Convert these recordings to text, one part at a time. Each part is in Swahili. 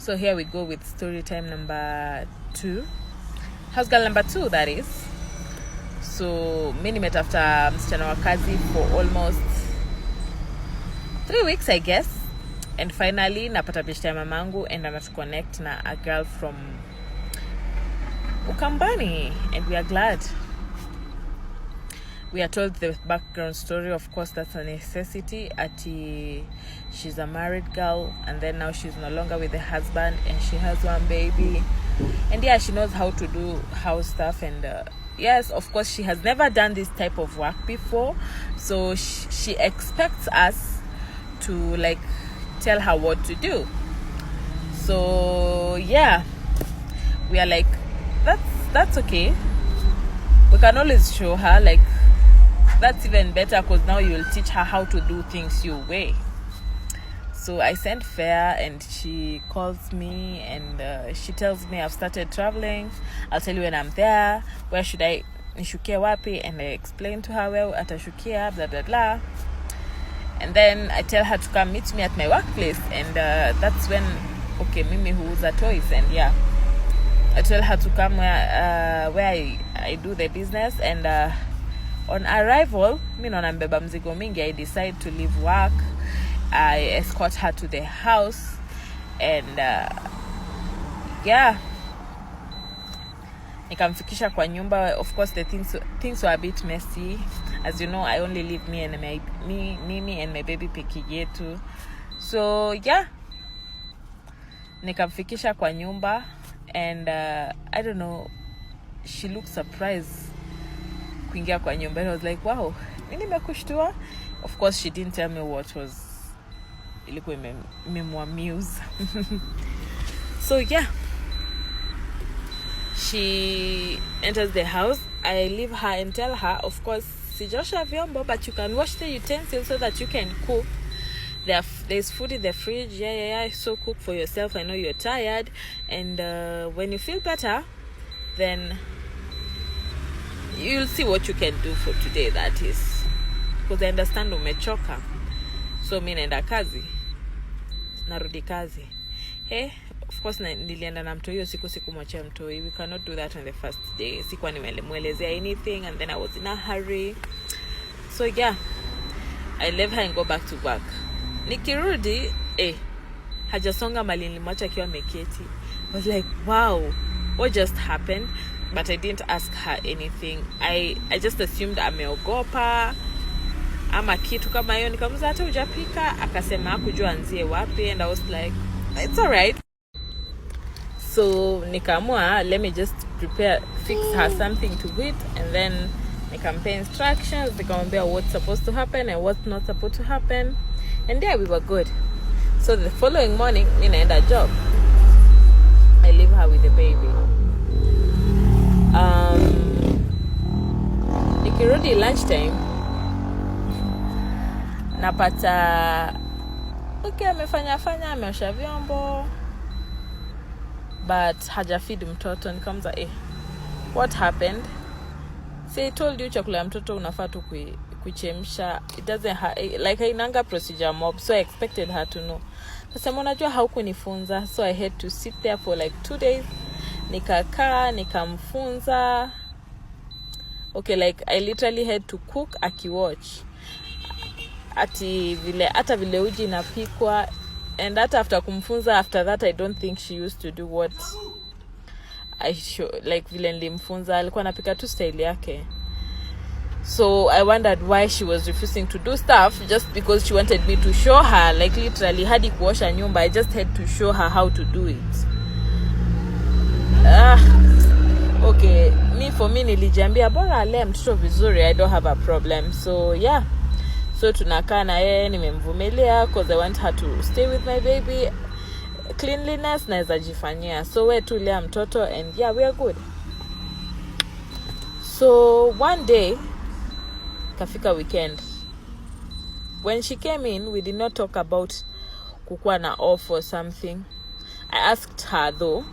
So here we go with story time number 2. House girl number 2, that is. So mimi nimetafuta msichana wa kazi for almost 3 weeks, I guess. And finally napata beshte ya mamangu and I'm to connect na a girl from Ukambani, and we are glad. We are told the background story. Of course, that's a necessity. She's a married girl, and then now she's no longer with the husband, and she has one baby. And yeah, she knows how to do house stuff. And yes, of course, she has never done this type of work before. So she expects us to like tell her what to do. So yeah, we are like, that's okay. We can always show her, like, that's even better because now you will teach her how to do things your way. So I sent fare and she calls me and she tells me I've started traveling. I'll tell you when I'm there. Where should I nishukia wapi? And I explain to her where atashukia, blah blah blah. And then I tell her to come meet me at my workplace, and that's when mimi huuza toys, and yeah, I tell her to come where I do the business. And on arrival, mimi naona mbeba mzigo mingi, I decide to leave work. I escort her to the house, and yeah, nikamfikisha kwa nyumba. Of course, the things were a bit messy. As you know, I only leave me and my baby peke yetu. So yeah, nikamfikisha kwa nyumba, and I don't know, she looked surprised kuingia kwa nyumba. And I was like, wow, nini nimekushtua? Of course, she didn't tell me what was ilikuwa imemwamuse. So yeah, she enters the house. I leave her and tell her, of course, sijosha vyombo, but you can wash the utensils so that you can cook. There's food in the fridge. Yeah. So cook for yourself. I know you're tired, and when you feel better, then you'll see what you can do for today, that is. Because I understand umechoka. So mimi naenda kazi. Narudi kazi. Hey, of course nilienda na mtoi hiyo siku mwachia mtoi. We cannot do that on the first day. Sikuwa nimemuelezea anything, and then I was in a hurry. So yeah, I leave her and go back to work. Nikirudi, hajasonga mali nilimwacha akiwa ameketi. I was like, wow, what just happened? But I didn't ask her anything. I just assumed ameogopa ama kitu kama hiyo. Nikamuuliza hata hujapika? Akasema hakujua anzie wapi, and I was like, it's all right. So nikaamua, let me just fix her something to eat, and then nikampa instructions, nikamwambia what's supposed to happen and what's not supposed to happen. And yeah, we were good. So the following morning, mimi naenda job. I leave her with the baby. Nikirudi lunchtime, napata ameosha vyombo, but hajafeed mtoto. Nikamza, what happened? See, I told you chakula ya mtoto unafaa tu kuchemsha. It doesn't like hainanga procedure mob, so I expected her to know. Sasa unajua haukunifunza, so I had to sit there for like 2 days. Nikakaa, nikamfunza. Okay, like I literally had to cook akiwatch. Hata vile uji inapikwa, and that after kumfunza, after that I don't think she used to do what I like vile nilimfunza. Alikuwa anapika tu style yake. So I wondered why she was refusing to do stuff just because she wanted me to show her, like literally hadi kuosha nyumba. I just had to show her how to do it. Okay, for me nilijambia bora ale mtoto vizuri, I don't have a problem. So yeah, so tunakaa na yeye, nimemvumilia because I want her to stay with my baby. Cleanliness naweza jifanyia, so we tu lea mtoto, and yeah, we are good. So one day kafika weekend, when she came in, we did not talk about kukuwa na off or something. I asked her though,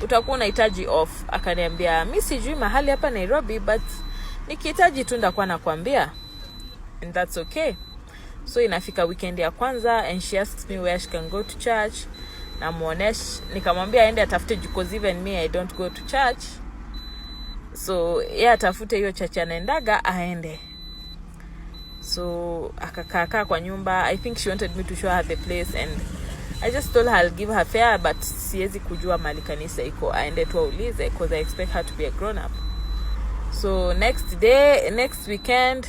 utakuwa unahitaji off? Akaniambia, mimi sijui mahali hapa Nairobi, but nikihitaji tu ndakuwa nakwambia, and that's okay. So inafika weekend ya kwanza, and she asks me where she can go to church. namuonesha, nikamwambia aende atafute, because even me I don't go to church, so yeye atafute hiyo church anaendaga aende. So akakaa kwa nyumba. I think she wanted me to show her the place, and I just told her I'll give her fare, but siwezi kujua mali kanisa iko, aende tu aulize, because I expect her to be a grown up. So next weekend,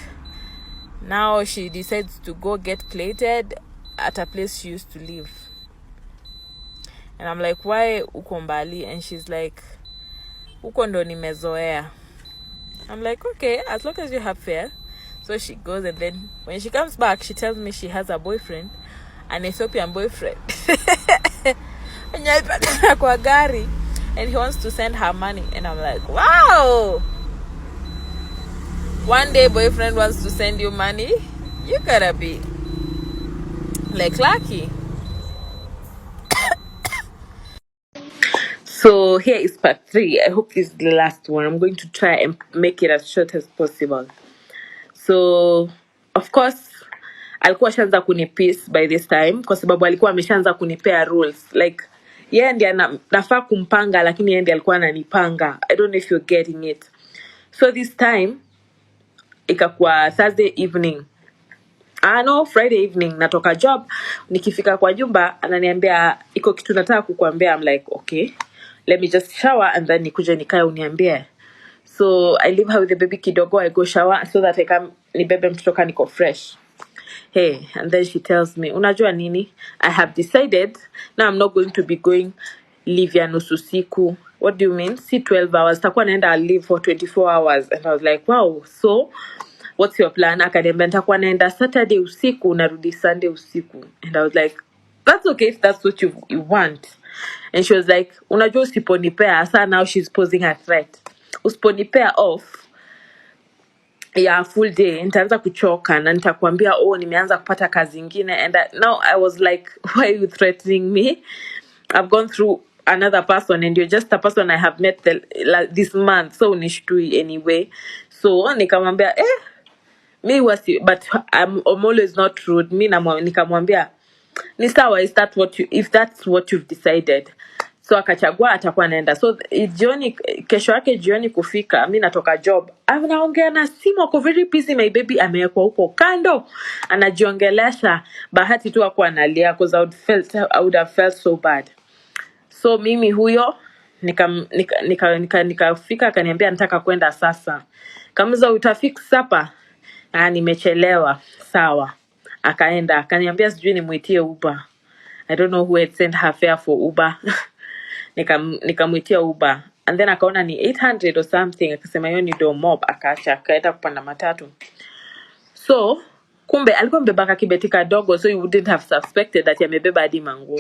now she decides to go get plated at a place she used to live. And I'm like, why uko mbali? And she's like, uko ndo nimezoea. I'm like, okay, as long as you have fare. So she goes, and then when she comes back, she tells me she has a boyfriend, an Ethiopian boyfriend. And he wants to send her money. And I'm like, wow! One day boyfriend wants to send you money, you gotta be like lucky. So here is part 3. I hope this is the last one. I'm going to try and make it as short as possible. So of course alikuwa shaanza kunipiss by this time, kwa sababu alikuwa ameshaanza kunipea rules, like yeye ndiye nafaa kumpanga, lakini yeye ndiye alikuwa ananipanga. I don't know if you're getting it. So this time ikakuwa Thursday evening, no, Friday evening, natoka job, nikifika kwa nyumba ananiambia iko kitu nataka kukuambia. I'm like, okay, let me just shower and then nikuje nikae uniambie. So I leave her with the baby kidogo, I go shower so that I can nibebe mtoto kama niko fresh. Hey, and then she tells me, unajua nini, I have decided now I'm not going to be going leave ya nusu siku. What do you mean? See, 12 hours takuwa naenda, I'll leave for 24 hours. And I was like, wow, so what's your plan? Akaniambia nitakuwa naenda Saturday usiku narudi Sunday usiku. And I was like, that's okay if that's what you want. And she was like, unajua usiponipea. So now she's posing a threat, usiponipea off ya full day nitaanza kuchoka na nitakwambia nimeanza kupata kazi nyingine. And now I was like, why are you threatening me? I've gone through another person and you're just a person I have met this month, so unishtui anyway. So nikamwambia me was, but I'm always not rude. Me nikamwambia ni sawa, if that's what you've decided. So akachagua atakuwa naenda. So jioni, kesho yake jioni kufika, mimi natoka job, anaongea na simu, ako very busy, my baby amewekwa huko kando anajiongelesha. Bahati tu hakuwa analia, because I would have felt so bad. So mimi huyo nikafika akaniambia nataka kwenda sasa. Kamza utafix hapa? Nimechelewa. Sawa. Akaenda akaniambia sijui nimuitie Uber. I don't know who had sent her fare for Uber. Nikamuitia Uber, and then akaona ni 800 or something, akasema hiyo ni do mob, akaacha akaenda kupanda matatu. So kumbe alikuwa mbeba kibeti kadogo, so you wouldn't have suspected that amebeba hadi manguo.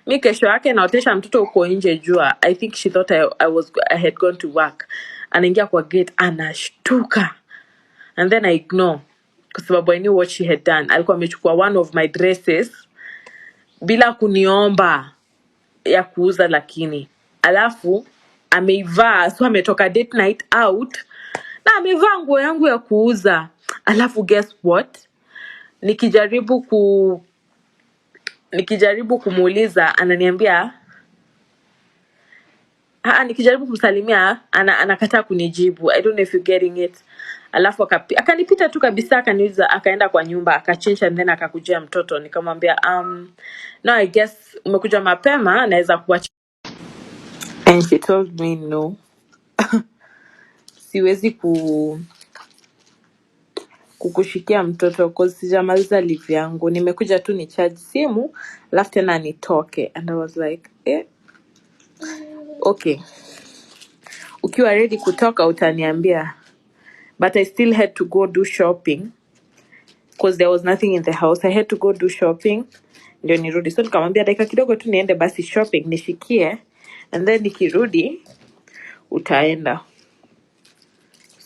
Mi kesho yake naotesha mtoto uko nje jua. I think she thought I had gone to work. Anaingia kwa gate anashtuka, and then I ignore, kwa sababu I knew what she had done. Alikuwa amechukua one of my dresses bila kuniomba ya kuuza, lakini alafu ameivaa, so ametoka date night out na amevaa nguo yangu ya kuuza. Alafu guess what, nikijaribu kumuuliza ananiambia nikijaribu kumsalimia anakataa kunijibu. I don't know if you're getting it. Alafu akanipita tu kabisa, akaniuliza, akaenda kwa nyumba akachinja, and then akakujia mtoto. Nikamwambia no, I guess umekuja mapema, naweza kuacha. And she told me no, siwezi kukushikia mtoto because sijamaliza leave yangu, nimekuja tu ni charge simu alafu tena nitoke. And I was like okay, ukiwa ready kutoka utaniambia. But I still had to go do shopping because there was nothing in the house. I had to go do shopping ndio nirudi. So nikamwambia dakika kidogo tu niende basi shopping nishikie, and then nikirudi utaenda.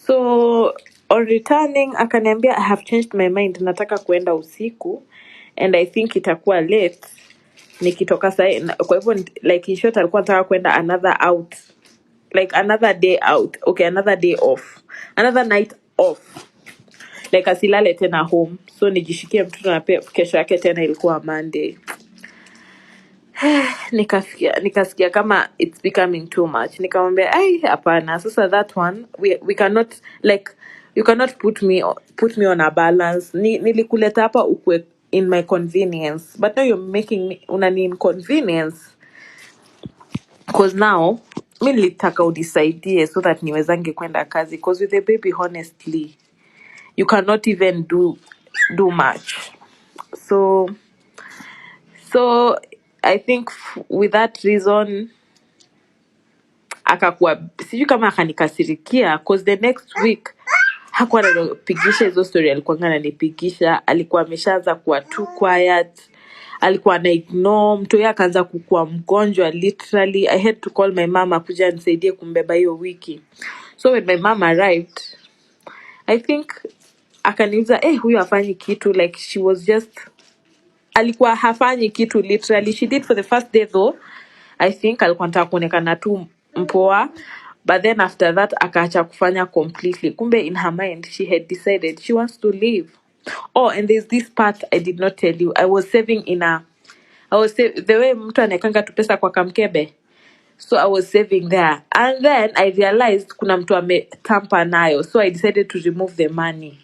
So on returning akaniambia I have changed my mind, nataka kuenda usiku and I think itakuwa late nikitoka sasa. Kwa hivyo like in short alikuwa anataka kwenda another day out, okay, another day off, another night off, like asilale tena home, so nijishikie mtoto na kesho yake tena ilikuwa Monday. nikasikia kama it's becoming too much, nikamwambia ai hapana, sasa that one we cannot, like you cannot put me on a balance. Nilikuleta hapa ukwe in my convenience, but now you're making me unani inconvenience, because now mi nilitaka unisaidie so that niwezange kwenda kazi, because with the baby honestly you cannot even do much. So I think with that reason akakuwa sijui kama akanikasirikia, cause the next week hakuwa ananipigisha hizo story alikuwa ananipigisha, alikuwa ameshaanza kuwa too quiet, alikuwa na ignore mtu yake, akaanza kukua mgonjwa literally. I had to call my mama kuja nisaidie kumbeba hiyo wiki. So when my mom arrived, I think akaniuliza huyu hafanyi kitu, like she was just alikuwa hafanyi kitu literally. She did for the first day though, I think alikuwa anataka kuonekana tu mpoa, but then after that akaacha kufanya completely. Kumbe in her mind she had decided she wants to leave. Oh, and there's this part I did not tell you. I was saving the way mtu anekanga tu pesa kwa kamkebe, so I was saving there, and then I realized kuna mtu ametampa nayo, so I decided to remove the money.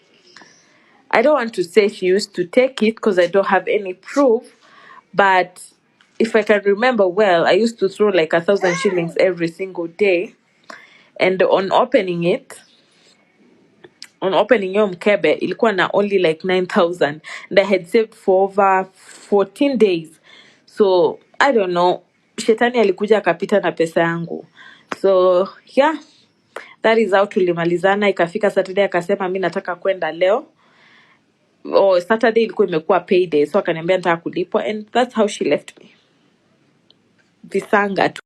I don't want to say she used to take it because I don't have any proof, but if I can remember well, I used to throw like 1,000 shillings every single day, and on opening hiyo mkebe ilikuwa na only like 9,000, and I had saved for over 14 days. So I don't know, shetani alikuja akapita na pesa yangu. So yeah, that is how tulimalizana. Ikafika Saturday akasema mimi nataka kwenda leo. Saturday ilikuwa imekuwa payday, so akaniambia nataka kulipwa, and that's how she left me. Visanga tu.